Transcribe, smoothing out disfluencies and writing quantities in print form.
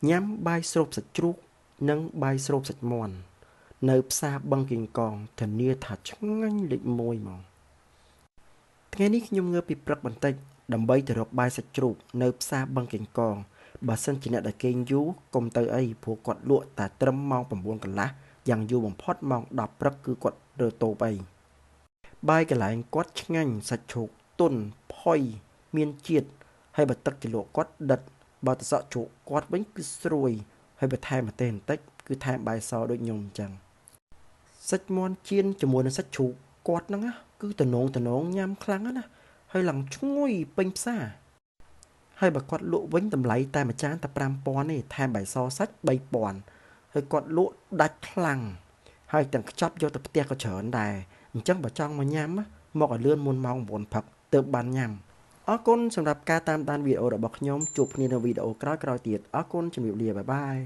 ញ៉ាំបាយស្រូបសាច់ជ្រូកនិងបាយស្រូបសាច់មាន់នៅផ្សារបឹងកេងកងធានាថាឆ្ងាញ់លេខ1ហ្មងថ្ងៃនេះខ្ញុំងើបពីព្រឹកបន្តិចដើម្បីទៅរកបាយសាច់ជ្រូកនៅផ្សារបឹងកេងកងបើសិនជាអ្នកដែលគេងយូរកុំទៅអីព្រោះគាត់លក់តែត្រឹមម៉ោង 9 កន្លះយ៉ាងយូរបំផុតម៉ោង 10 ព្រឹកគឺគាត់រើតូបអីបាយកន្លែងគាត់ឆ្ងាញ់សាច់ជ្រូកទន់ផុយមានជាតិហើយបើទឹកជ្រលក់គាត់ដិតបើទឹកសក់ជ្រូកគាត់វិញគឺស្រួយហើយបើថែមម្ទេសបន្តិចគឺថែមបាយសដូចខ្ញុំអញ្ចឹងសាច់មាន់ចៀនជាមួយនឹងសាច់ជ្រូកគាត់ហ្នឹងគឺតំណងញ៉ាំខ្លាំងណាស់ហើយឡើងឈ្ងុយពេញផ្សារហើយបើគាត់លក់វិញតម្លៃតែមួយចានតែ 5,000 ទេថែមបាយសសាច់ 3,000 ហើយគាត់លក់ដាច់ខ្លាំងហើយទាំងខ្ចប់យកទៅផ្ទះក៏ច្រើនដែរអញ្ចឹងបើចង់មកញ៉ាំមកឲ្យលឿនមុនម៉ោង 9 ព្រឹកទើបបានញ៉ាំអរគុណសម្រាប់ការតាមដានវីដេអូរបស់ខ្ញុំជួបគ្នានៅវីដេអូក្រោយៗទៀតអរគុណជំរាបលាបាយបាយ